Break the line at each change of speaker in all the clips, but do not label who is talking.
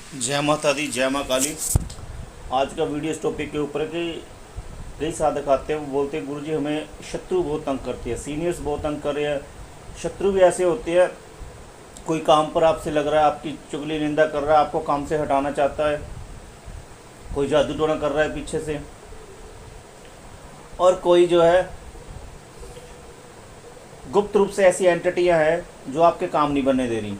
जय माता दी, जय माँ काली। आज का वीडियो इस टॉपिक के ऊपर है कि कई साधक आते हैं, वो बोलते हैं गुरुजी हमें शत्रु बहुत तंग करती है, सीनियर्स बहुत तंग कर रहे हैं। शत्रु भी ऐसे होते हैं, कोई काम पर आपसे लग रहा है, आपकी चुगली निंदा कर रहा है, आपको काम से हटाना चाहता है, कोई जादू टोना कर रहा है पीछे से, और कोई जो है गुप्त रूप से ऐसी एंटिटियां हैं जो आपके काम नहीं बनने दे रही,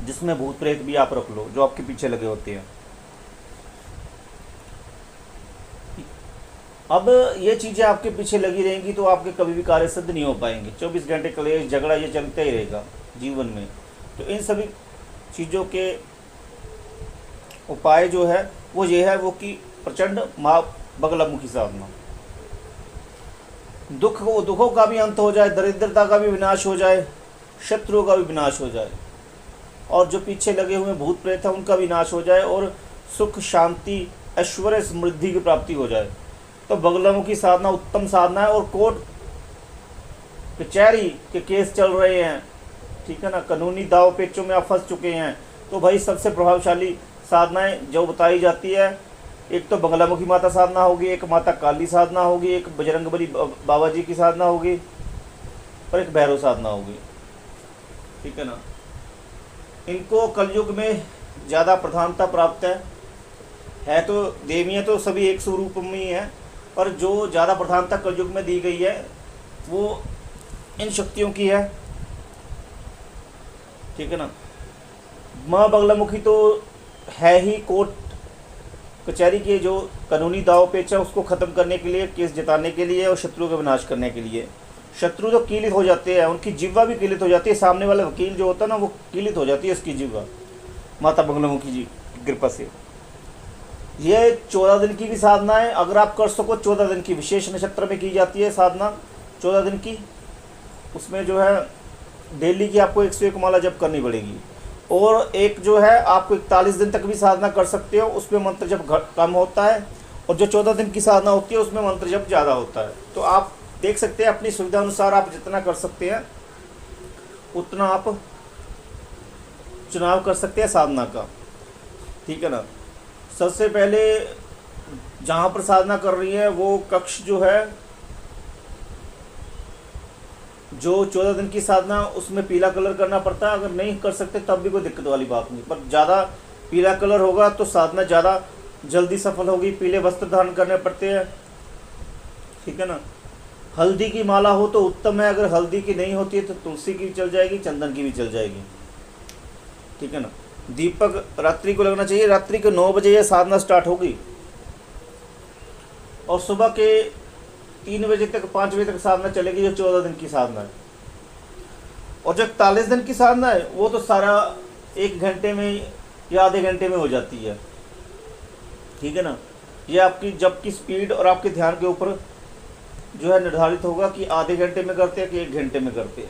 जिसमें भूत प्रेत भी आप रख लो जो आपके पीछे लगे होते हैं। अब ये चीज़ें आपके पीछे लगी रहेंगी तो आपके कभी भी कार्य सिद्ध नहीं हो पाएंगे। 24 घंटे कलेश झगड़ा ये चलता ही रहेगा जीवन में। तो इन सभी चीज़ों के उपाय जो है वो ये है वो कि प्रचंड माँ बगलामुखी साधना, दुखों का भी अंत हो जाए, दरिद्रता का भी विनाश हो जाए, शत्रुओं का भी विनाश हो जाए, और जो पीछे लगे हुए भूत प्रेत हैं उनका विनाश हो जाए, और सुख शांति ऐश्वर्य समृद्धि की प्राप्ति हो जाए। तो बगलामुखी साधना उत्तम साधना है। और कोर्ट कचहरी के केस चल रहे हैं, ठीक है ना, कानूनी दाव पेचों में आप फंस चुके हैं, तो भाई सबसे प्रभावशाली साधनाएं जो बताई जाती है, एक तो बगलामुखी माता साधना होगी, एक माता काली साधना होगी, एक बजरंगबली बाबा जी की साधना होगी, और एक भैरव साधना होगी, ठीक है ना। इनको कलयुग में ज़्यादा प्रधानता प्राप्त है तो देवियाँ तो सभी एक स्वरूप में ही हैं, पर जो ज़्यादा प्रधानता कलयुग में दी गई है वो इन शक्तियों की है, ठीक है ना। माँ बगलामुखी तो है ही कोर्ट कचहरी के जो कानूनी दाव पेच है उसको ख़त्म करने के लिए, केस जिताने के लिए और शत्रुओं का विनाश करने के लिए। शत्रु तो कीलित हो जाते हैं, उनकी जिह्वा भी कीलित हो जाती है, सामने वाला वकील जो होता है ना वो कीलित हो जाती है उसकी जिह्वा, माता बगलामुखी जी की कृपा से। ये 14 दिन की भी साधना है, अगर आप कर सको 14 दिन की, विशेष नक्षत्र में की जाती है साधना 14 दिन की। उसमें जो है डेली की आपको 101 माला जप करनी पड़ेगी, और एक जो है आपको 41 दिन तक भी साधना कर सकते हो, उसमें मंत्र जप कम होता है, और जो 14 दिन की साधना होती है उसमें मंत्र जप ज़्यादा होता है। तो आप देख सकते हैं अपनी सुविधा अनुसार आप जितना कर सकते हैं उतना आप चुनाव कर सकते हैं साधना का, ठीक है ना। सबसे पहले जहाँ पर साधना कर रही है वो कक्ष जो है, जो 14 दिन की साधना उसमें पीला कलर करना पड़ता है। अगर नहीं कर सकते तब भी कोई दिक्कत वाली बात नहीं, पर ज़्यादा पीला कलर होगा तो साधना ज़्यादा जल्दी सफल होगी। पीले वस्त्र धारण करने पड़ते हैं, ठीक है ना। हल्दी की माला हो तो उत्तम है, अगर हल्दी की नहीं होती है तो तुलसी की भी चल जाएगी, चंदन की भी चल जाएगी, ठीक है ना। दीपक रात्रि को लगना चाहिए, रात्रि के 9 बजे यह साधना स्टार्ट होगी, और सुबह के 3 बजे तक 5 बजे तक साधना चलेगी, जो 14 दिन की साधना है। और जो 41 दिन की साधना है वो तो सारा 1 घंटे में या आधे घंटे में हो जाती है, ठीक है ना। ये आपकी जप की स्पीड और आपके ध्यान के ऊपर जो है निर्धारित होगा कि आधे घंटे में करते हैं कि 1 घंटे में करते हैं।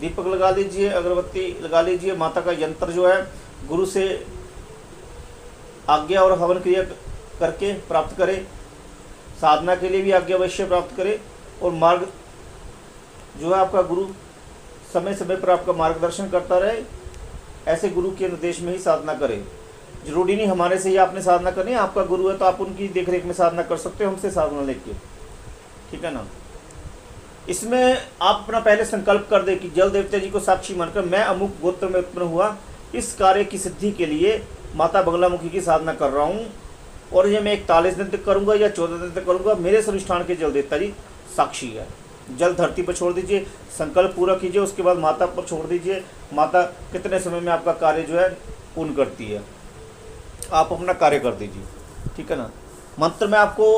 दीपक लगा लीजिए, अगरबत्ती लगा लीजिए, माता का यंत्र जो है गुरु से आज्ञा और हवन क्रिया करके प्राप्त करें, साधना के लिए भी आज्ञा अवश्य प्राप्त करें, और मार्ग जो है आपका गुरु समय समय पर आपका मार्गदर्शन करता रहे, ऐसे गुरु के निर्देश में ही साधना करें। जरूरी नहीं हमारे से ही आपने साधना करनी है, आपका गुरु है तो आप उनकी देखरेख में साधना कर सकते हो, हमसे साधना लेके, ठीक है ना। इसमें आप अपना पहले संकल्प कर दे कि जल देवता जी को साक्षी मानकर मैं अमुक गोत्र में उत्पन्न हुआ, इस कार्य की सिद्धि के लिए माता बगलामुखी की साधना कर रहा हूँ, और ये मैं 41 दिन तक करूँगा या 14 दिन तक करूँगा, मेरे अनुष्ठान के जल देवता जी साक्षी है। जल धरती पर छोड़ दीजिए, संकल्प पूरा कीजिए, उसके बाद माता पर छोड़ दीजिए, माता कितने समय में आपका कार्य जो है पूर्ण करती है, आप अपना कार्य कर दीजिए, ठीक है ना। मंत्र मैं आपको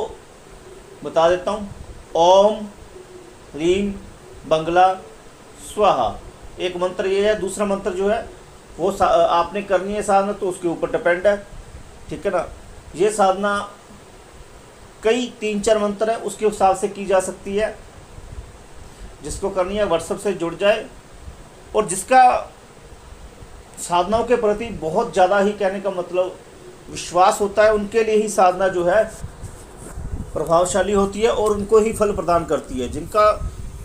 बता देता हूँ, ओम ह्रीम बंगला स्वाहा एक मंत्र ये है। दूसरा मंत्र जो है वो आपने करनी है साधना तो उसके ऊपर डिपेंड है, ठीक है ना। ये साधना कई 3-4 मंत्र है उसके हिसाब से की जा सकती है। जिसको करनी है व्हाट्सएप से जुड़ जाए, और जिसका साधनाओं के प्रति बहुत ज़्यादा ही कहने का मतलब विश्वास होता है, उनके लिए ही साधना जो है प्रभावशाली होती है और उनको ही फल प्रदान करती है। जिनका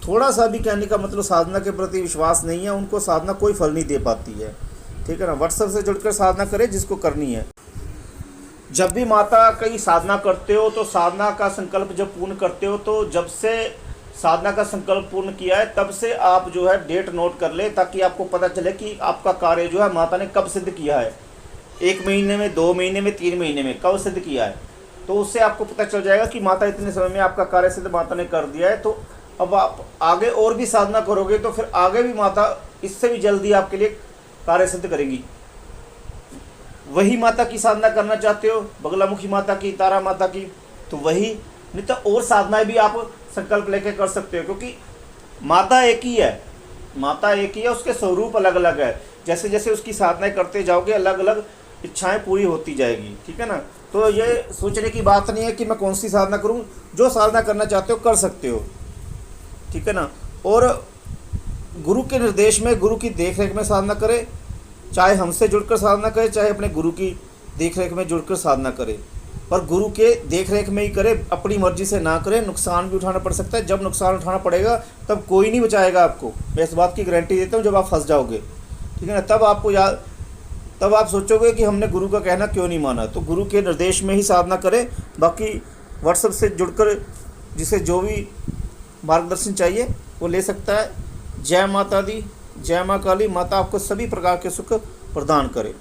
थोड़ा सा भी कहने का मतलब साधना के प्रति विश्वास नहीं है, उनको साधना कोई फल नहीं दे पाती है। ठीक है ना। व्हाट्सएप से जुड़कर साधना करें जिसको करनी है। जब भी माता की साधना करते हो तो साधना का संकल्प जब पूर्ण करते हो तो जब से साधना का संकल्प पूर्ण किया है तब से आप जो है डेट नोट कर ले, ताकि आपको पता चले कि आपका कार्य जो है माता ने कब सिद्ध किया है, 1 महीने में, 2 महीने में, 3 महीने में कब सिद्ध किया है। तो उससे आपको पता चल जाएगा कि माता इतने समय में आपका कार्य सिद्ध माता ने कर दिया है। तो अब आप आगे और भी साधना करोगे तो फिर आगे भी माता इससे भी जल्दी आपके लिए कार्य सिद्ध करेगी। वही माता की साधना करना चाहते हो, बगलामुखी माता की, तारा माता की, तो वही, नहीं तो और साधनाएं भी आप संकल्प लेके कर सकते हो, क्योंकि माता एक ही है, माता एक ही है, उसके स्वरूप अलग अलग है। जैसे जैसे उसकी साधनाएं करते जाओगे अलग अलग इच्छाएं पूरी होती जाएगी, ठीक है ना। तो ये सोचने की बात नहीं है कि मैं कौन सी साधना करूं, जो साधना करना चाहते हो कर सकते हो, ठीक है ना। और गुरु के निर्देश में, गुरु की देखरेख में साधना करें, चाहे हमसे जुड़कर साधना करें, चाहे अपने गुरु की देखरेख में जुड़कर साधना करें, पर गुरु के देखरेख में ही करें, अपनी मर्जी से ना करें। नुकसान भी उठाना पड़ सकता है, जब नुकसान उठाना पड़ेगा तब कोई नहीं बचाएगा आपको, मैं इस बात की गारंटी देता हूँ। जब आप फंस जाओगे, ठीक है ना, तब आपको याद, तब आप सोचोगे कि हमने गुरु का कहना क्यों नहीं माना। तो गुरु के निर्देश में ही साधना करें। बाकी व्हाट्सएप से जुड़कर जिसे जो भी मार्गदर्शन चाहिए वो ले सकता है। जय माता दी, जय माँ काली। माता आपको सभी प्रकार के सुख प्रदान करे।